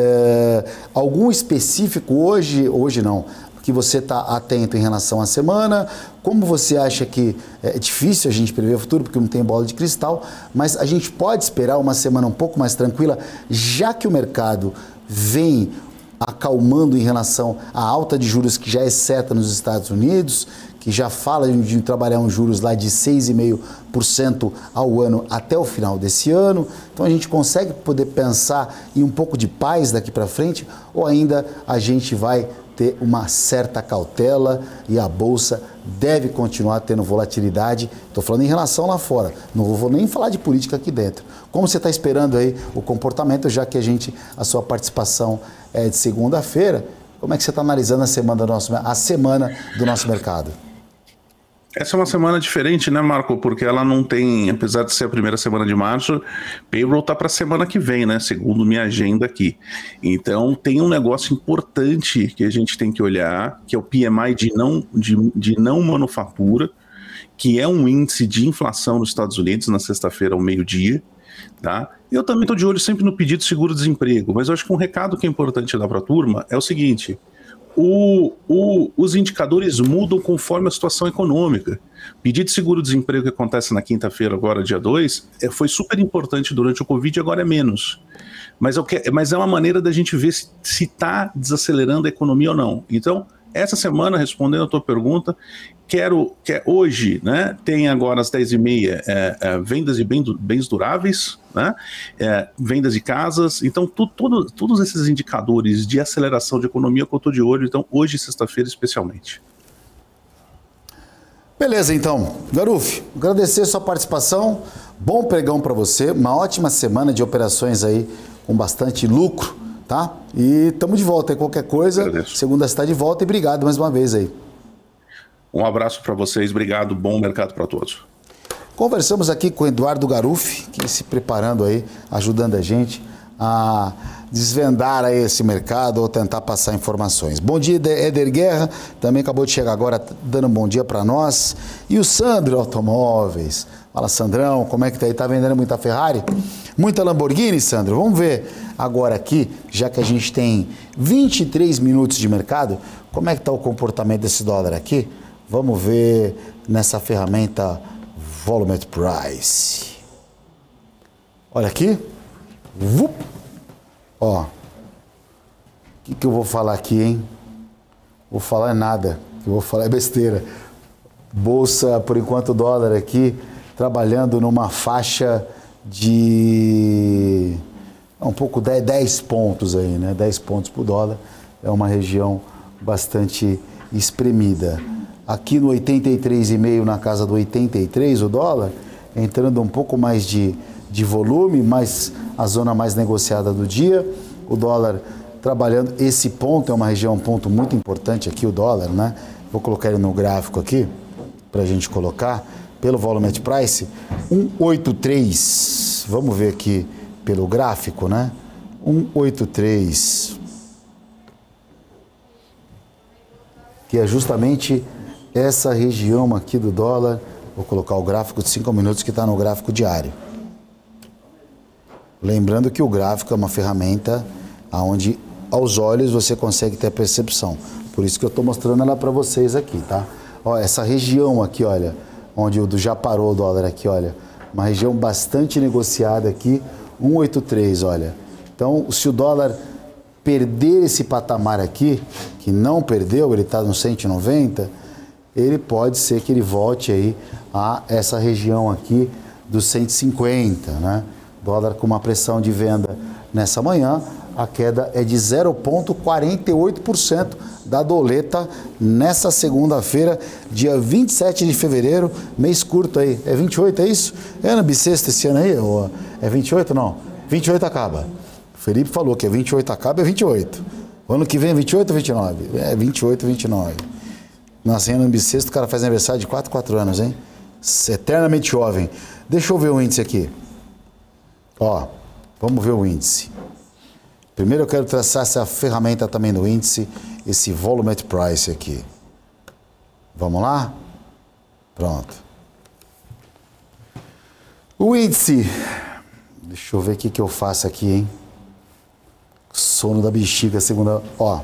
algum específico hoje não, que você está atento em relação à semana? Como você acha que é difícil a gente prever o futuro, porque não tem bola de cristal, mas a gente pode esperar uma semana um pouco mais tranquila, já que o mercado vem acalmando em relação à alta de juros que já é certa nos Estados Unidos, que já fala de trabalhar uns juros lá de 6,5% ao ano até o final desse ano. Então a gente consegue poder pensar em um pouco de paz daqui para frente, ou ainda a gente vai ter uma certa cautela e a Bolsa deve continuar tendo volatilidade? Estou falando em relação lá fora, não vou nem falar de política aqui dentro. Como você está esperando aí o comportamento, já que a sua participação é de segunda-feira, como é que você está analisando a semana do nosso mercado? Essa é uma semana diferente, né, Marco? Porque ela não tem, apesar de ser a primeira semana de março, payroll tá para a semana que vem, né? Segundo minha agenda aqui. Então tem um negócio importante que a gente tem que olhar, que é o PMI de não manufatura, que é um índice de inflação nos Estados Unidos na sexta-feira ao meio-dia. Tá? Eu também estou de olho sempre no pedido de seguro-desemprego, mas eu acho que um recado que é importante dar para a turma é o seguinte: os indicadores mudam conforme a situação econômica. Pedido de seguro-desemprego que acontece na quinta-feira, agora dia 2, foi super importante durante o Covid e agora é menos. Mas é uma maneira da gente ver se está desacelerando a economia ou não. Então, essa semana, respondendo a tua pergunta, hoje, né, tem agora às 10h30 vendas de bens duráveis, né, vendas de casas. Então, todos esses indicadores de aceleração de economia que eu estou de olho, então, hoje, sexta-feira, especialmente. Beleza, então. Garuf, agradecer a sua participação. Bom pregão para você. Uma ótima semana de operações aí com bastante lucro, tá? E estamos de volta aí, qualquer coisa. Agradeço. Segunda está de volta e obrigado mais uma vez aí. Um abraço para vocês, obrigado, bom mercado para todos. Conversamos aqui com o Eduardo Garuf, que se preparando aí, ajudando a gente a desvendar aí esse mercado ou tentar passar informações. Bom dia, Éder Guerra, também acabou de chegar agora dando um bom dia para nós. E o Sandro Automóveis. Fala, Sandrão, como é que tá aí? Tá vendendo muita Ferrari? Muita Lamborghini, Sandro? Vamos ver agora aqui, já que a gente tem 23 minutos de mercado, como é que tá o comportamento desse dólar aqui? Vamos ver nessa ferramenta Volume Price. Olha aqui. Vup. Ó. O que eu vou falar aqui, hein? Vou falar nada. O que eu vou falar é besteira. Bolsa, por enquanto, o dólar aqui trabalhando numa faixa de um pouco 10 pontos aí, né? 10 pontos por dólar. É uma região bastante espremida. Aqui no 83,5, na casa do 83 o dólar, entrando um pouco mais de volume, mas a zona mais negociada do dia. O dólar trabalhando, esse ponto é uma região, um ponto muito importante aqui, o dólar, né? Vou colocar ele no gráfico aqui, para a gente colocar, pelo volume price, 183, vamos ver aqui pelo gráfico, né? 183, que é justamente essa região aqui do dólar. Vou colocar o gráfico de 5 minutos que está no gráfico diário. Lembrando que o gráfico é uma ferramenta onde aos olhos você consegue ter a percepção. Por isso que eu estou mostrando ela para vocês aqui, tá? Ó, essa região aqui, olha, onde já parou o dólar aqui, olha. Uma região bastante negociada aqui, 183, olha. Então, se o dólar perder esse patamar aqui, que não perdeu, ele está no 190, ele pode ser que ele volte aí a essa região aqui dos 150, né? Dólar com uma pressão de venda nessa manhã, a queda é de 0,48% da doleta nessa segunda-feira, dia 27 de fevereiro, mês curto aí. É 28, é isso? É ano bissexto esse ano aí? Ou é 28? Não. 28 acaba. O Felipe falou que é 28 acaba, é 28. O ano que vem é 28 ou 29? É 28, 29. Nascendo ano bissexto, o cara faz aniversário de 4 anos, hein? Eternamente jovem. Deixa eu ver o índice aqui. Ó, vamos ver o índice. Primeiro eu quero traçar essa ferramenta também do índice, esse Volume Price aqui. Vamos lá? Pronto. O índice. Deixa eu ver o que eu faço aqui, hein? Sono da bexiga, segunda. Ó,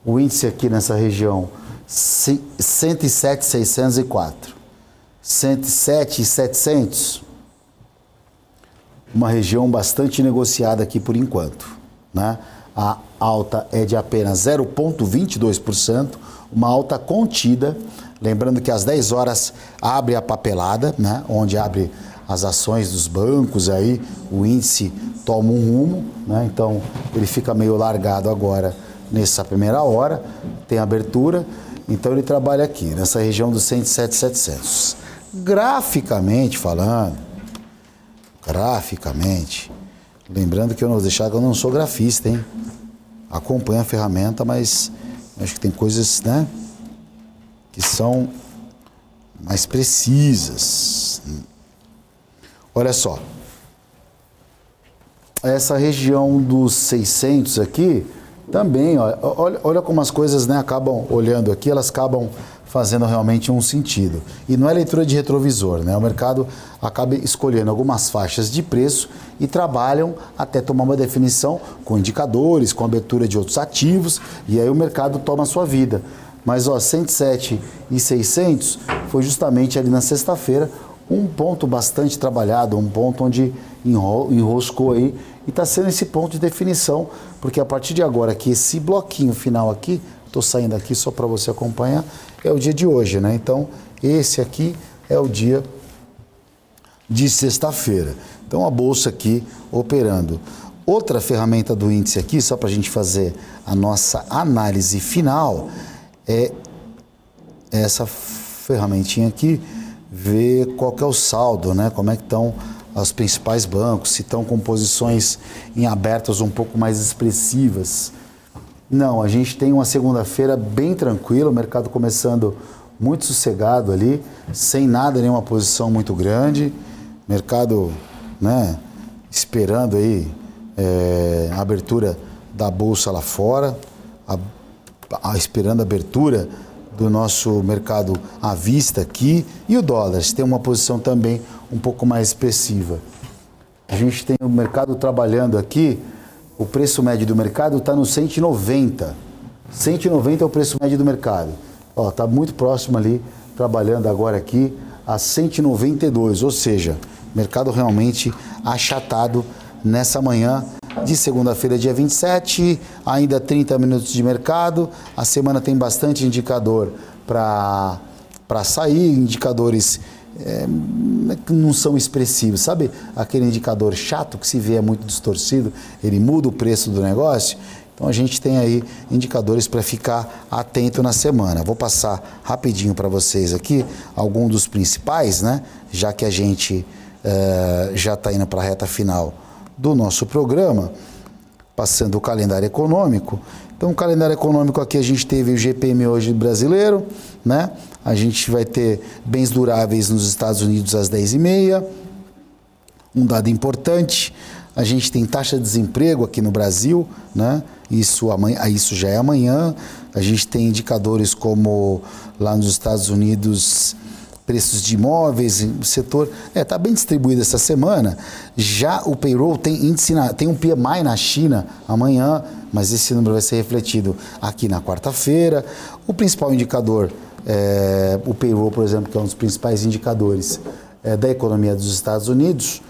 O índice aqui nessa região, 107,604. 107,700. Uma região bastante negociada aqui por enquanto, né? A alta é de apenas 0,22%, uma alta contida. Lembrando que às 10 horas abre a papelada, né? Onde abre as ações dos bancos, aí o índice toma um rumo, né? Então ele fica meio largado agora nessa primeira hora, tem abertura, então ele trabalha aqui, nessa região dos 107,700. Graficamente falando, lembrando que eu não vou deixar que eu não sou grafista, hein? Acompanho a ferramenta, mas acho que tem coisas, né, que são mais precisas. Olha só, essa região dos 600 aqui, também, olha como as coisas, né, acabam olhando aqui, elas acabam fazendo realmente um sentido. E não é leitura de retrovisor, né? O mercado acaba escolhendo algumas faixas de preço e trabalham até tomar uma definição com indicadores, com abertura de outros ativos, e aí o mercado toma a sua vida. Mas, ó, 107,600 foi justamente ali na sexta-feira, um ponto bastante trabalhado, um ponto onde enroscou aí, e está sendo esse ponto de definição, porque a partir de agora, que esse bloquinho final aqui, estou saindo aqui só para você acompanhar, é o dia de hoje, né? Então, esse aqui é o dia de sexta-feira. Então, a bolsa aqui operando. Outra ferramenta do índice aqui, só para a gente fazer a nossa análise final, é essa ferramentinha aqui, ver qual que é o saldo, né? Como é que estão os principais bancos, se estão com posições em abertas um pouco mais expressivas. Não, a gente tem uma segunda-feira bem tranquila, o mercado começando muito sossegado ali, sem nada, nenhuma posição muito grande, mercado, né, esperando aí a abertura da bolsa lá fora, esperando a abertura do nosso mercado à vista aqui, e o dólar tem uma posição também um pouco mais expressiva. A gente tem o mercado trabalhando aqui, o preço médio do mercado está no 190. 190 é o preço médio do mercado. Ó, está muito próximo ali, trabalhando agora aqui a 192, ou seja, mercado realmente achatado nessa manhã de segunda-feira, dia 27, ainda 30 minutos de mercado. A semana tem bastante indicador para sair, indicadores que não são expressivos, sabe? Aquele indicador chato que se vê é muito distorcido, ele muda o preço do negócio. Então a gente tem aí indicadores para ficar atento na semana. Vou passar rapidinho para vocês aqui alguns dos principais, né? Já que a gente já está indo para a reta final do nosso programa, passando o calendário econômico. Então, o calendário econômico aqui, a gente teve o GPM hoje brasileiro, né? A gente vai ter bens duráveis nos Estados Unidos às 10h30, um dado importante. A gente tem taxa de desemprego aqui no Brasil, né? Isso já é amanhã. A gente tem indicadores como lá nos Estados Unidos, preços de imóveis, o setor está bem distribuído essa semana. Já o payroll tem um PMI na China amanhã, mas esse número vai ser refletido aqui na quarta-feira. O principal indicador, o payroll, por exemplo, que é um dos principais indicadores da economia dos Estados Unidos,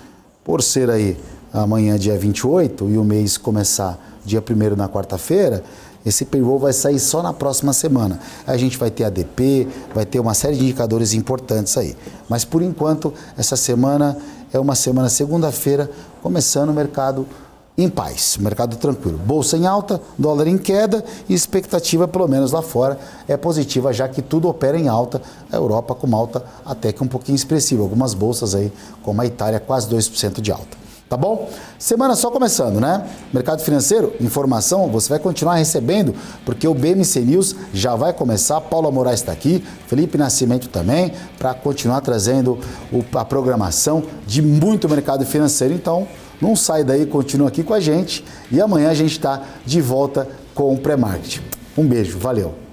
por ser aí amanhã dia 28 e o mês começar dia 1º na quarta-feira, esse payroll vai sair só na próxima semana. A gente vai ter ADP, vai ter uma série de indicadores importantes aí. Mas, por enquanto, essa semana é uma semana, segunda-feira, começando o mercado em paz, mercado tranquilo. Bolsa em alta, dólar em queda e expectativa, pelo menos lá fora, é positiva, já que tudo opera em alta. A Europa com uma alta até que um pouquinho expressiva. Algumas bolsas aí, como a Itália, quase 2% de alta. Tá bom? Semana só começando, né? Mercado financeiro, informação, você vai continuar recebendo, porque o BMC News já vai começar. Paula Moraes está aqui, Felipe Nascimento também, para continuar trazendo a programação de muito mercado financeiro. Então, não sai daí, continua aqui com a gente. E amanhã a gente está de volta com o pré-market. Um beijo, valeu!